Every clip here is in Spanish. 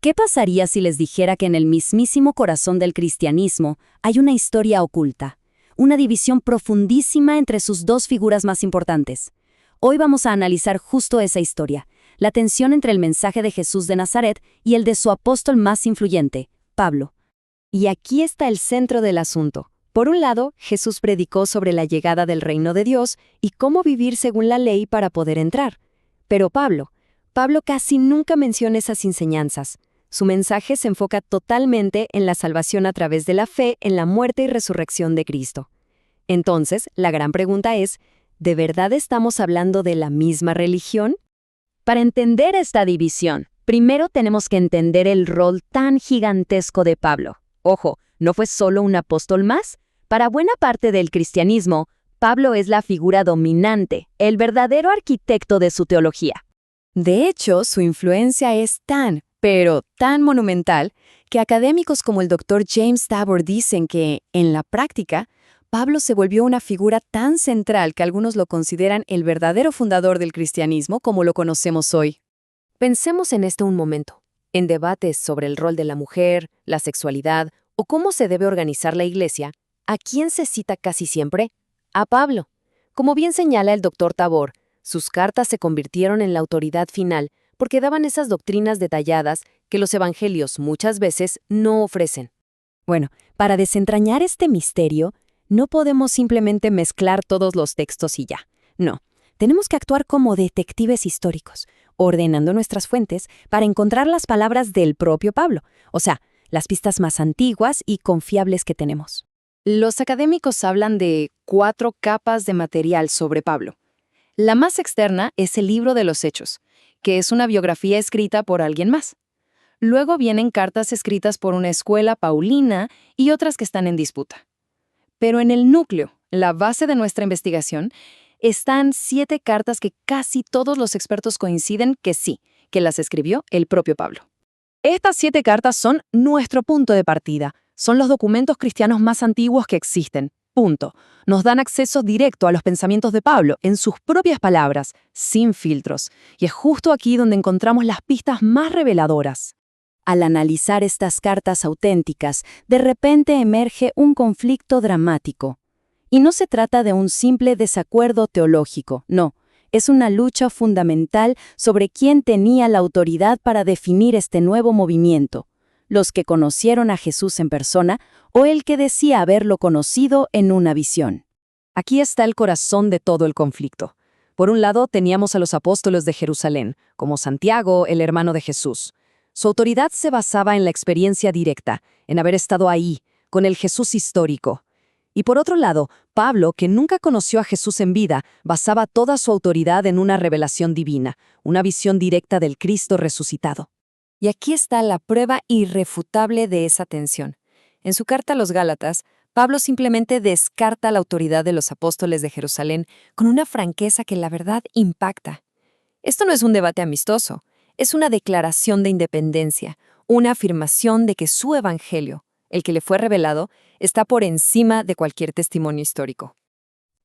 ¿Qué pasaría si les dijera que en el mismísimo corazón del cristianismo hay una historia oculta, una división profundísima entre sus dos figuras más importantes? Hoy vamos a analizar justo esa historia, la tensión entre el mensaje de Jesús de Nazaret y el de su apóstol más influyente, Pablo. Y aquí está el centro del asunto. Por un lado, Jesús predicó sobre la llegada del reino de Dios y cómo vivir según la ley para poder entrar. Pero Pablo casi nunca menciona esas enseñanzas. Su mensaje se enfoca totalmente en la salvación a través de la fe en la muerte y resurrección de Cristo. Entonces, la gran pregunta es, ¿de verdad estamos hablando de la misma religión? Para entender esta división, primero tenemos que entender el rol tan gigantesco de Pablo. Ojo, no fue solo un apóstol más. Para buena parte del cristianismo, Pablo es la figura dominante, el verdadero arquitecto de su teología. De hecho, su influencia es pero tan monumental, que académicos como el Dr. James Tabor dicen que, en la práctica, Pablo se volvió una figura tan central que algunos lo consideran el verdadero fundador del cristianismo como lo conocemos hoy. Pensemos en esto un momento. En debates sobre el rol de la mujer, la sexualidad o cómo se debe organizar la iglesia, ¿a quién se cita casi siempre? A Pablo. Como bien señala el Dr. Tabor, sus cartas se convirtieron en la autoridad final porque daban esas doctrinas detalladas que los evangelios muchas veces no ofrecen. Bueno, para desentrañar este misterio, no podemos simplemente mezclar todos los textos y ya. No, tenemos que actuar como detectives históricos, ordenando nuestras fuentes para encontrar las palabras del propio Pablo, o sea, las pistas más antiguas y confiables que tenemos. Los académicos hablan de 4 capas de material sobre Pablo. La más externa es el libro de los Hechos, que es una biografía escrita por alguien más. Luego vienen cartas escritas por una escuela paulina y otras que están en disputa. Pero en el núcleo, la base de nuestra investigación, están 7 cartas que casi todos los expertos coinciden que sí, que las escribió el propio Pablo. Estas 7 cartas son nuestro punto de partida. Son los documentos cristianos más antiguos que existen. Punto. Nos dan acceso directo a los pensamientos de Pablo, en sus propias palabras, sin filtros. Y es justo aquí donde encontramos las pistas más reveladoras. Al analizar estas cartas auténticas, de repente emerge un conflicto dramático. Y no se trata de un simple desacuerdo teológico, no. Es una lucha fundamental sobre quién tenía la autoridad para definir este nuevo movimiento. Los que conocieron a Jesús en persona o el que decía haberlo conocido en una visión. Aquí está el corazón de todo el conflicto. Por un lado, teníamos a los apóstoles de Jerusalén, como Santiago, el hermano de Jesús. Su autoridad se basaba en la experiencia directa, en haber estado ahí, con el Jesús histórico. Y por otro lado, Pablo, que nunca conoció a Jesús en vida, basaba toda su autoridad en una revelación divina, una visión directa del Cristo resucitado. Y aquí está la prueba irrefutable de esa tensión. En su carta a los Gálatas, Pablo simplemente descarta la autoridad de los apóstoles de Jerusalén con una franqueza que la verdad impacta. Esto no es un debate amistoso, es una declaración de independencia, una afirmación de que su evangelio, el que le fue revelado, está por encima de cualquier testimonio histórico.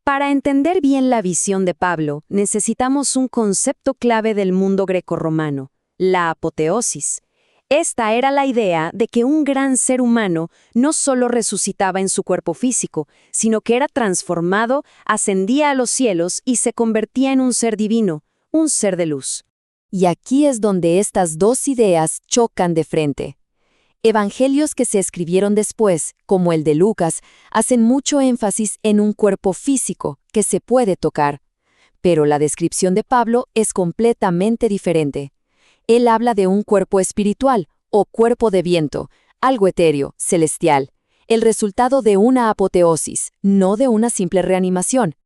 Para entender bien la visión de Pablo, necesitamos un concepto clave del mundo grecorromano: la apoteosis. Esta era la idea de que un gran ser humano no solo resucitaba en su cuerpo físico, sino que era transformado, ascendía a los cielos y se convertía en un ser divino, un ser de luz. Y aquí es donde estas dos ideas chocan de frente. Evangelios que se escribieron después, como el de Lucas, hacen mucho énfasis en un cuerpo físico que se puede tocar. Pero la descripción de Pablo es completamente diferente. Él habla de un cuerpo espiritual, o cuerpo de viento, algo etéreo, celestial, el resultado de una apoteosis, no de una simple reanimación.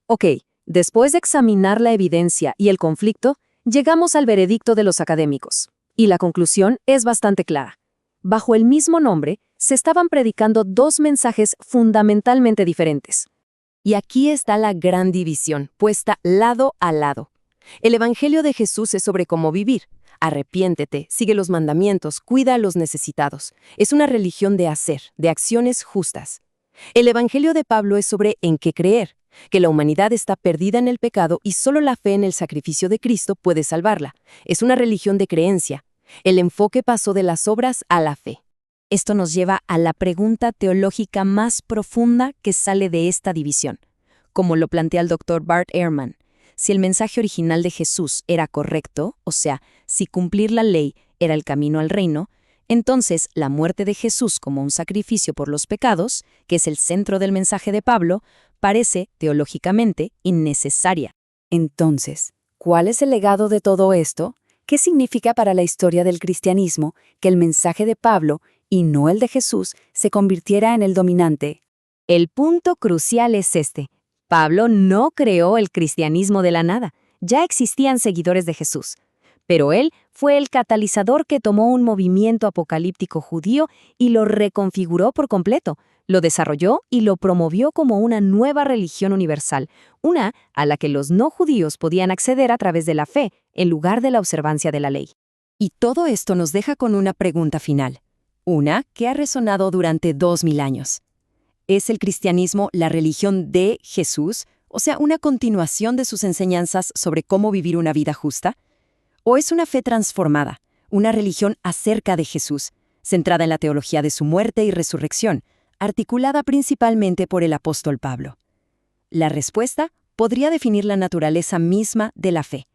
Ok, después de examinar la evidencia y el conflicto, llegamos al veredicto de los académicos. Y la conclusión es bastante clara. Bajo el mismo nombre, se estaban predicando 2 mensajes fundamentalmente diferentes. Y aquí está la gran división, puesta lado a lado. El Evangelio de Jesús es sobre cómo vivir. Arrepiéntete, sigue los mandamientos, cuida a los necesitados. Es una religión de hacer, de acciones justas. El Evangelio de Pablo es sobre en qué creer, que la humanidad está perdida en el pecado y solo la fe en el sacrificio de Cristo puede salvarla. Es una religión de creencia. El enfoque pasó de las obras a la fe. Esto nos lleva a la pregunta teológica más profunda que sale de esta división. Como lo plantea el Dr. Bart Ehrman, si el mensaje original de Jesús era correcto, o sea, si cumplir la ley era el camino al reino, entonces la muerte de Jesús como un sacrificio por los pecados, que es el centro del mensaje de Pablo, parece, teológicamente, innecesaria. Entonces, ¿cuál es el legado de todo esto? ¿Qué significa para la historia del cristianismo que el mensaje de Pablo, y no el de Jesús, se convirtiera en el dominante? El punto crucial es este. Pablo no creó el cristianismo de la nada. Ya existían seguidores de Jesús. Pero él fue el catalizador que tomó un movimiento apocalíptico judío y lo reconfiguró por completo. Lo desarrolló y lo promovió como una nueva religión universal, una a la que los no judíos podían acceder a través de la fe, en lugar de la observancia de la ley. Y todo esto nos deja con una pregunta final. Una que ha resonado durante 2000 años. ¿Es el cristianismo la religión de Jesús, o sea, una continuación de sus enseñanzas sobre cómo vivir una vida justa? ¿O es una fe transformada, una religión acerca de Jesús, centrada en la teología de su muerte y resurrección, articulada principalmente por el apóstol Pablo? La respuesta podría definir la naturaleza misma de la fe.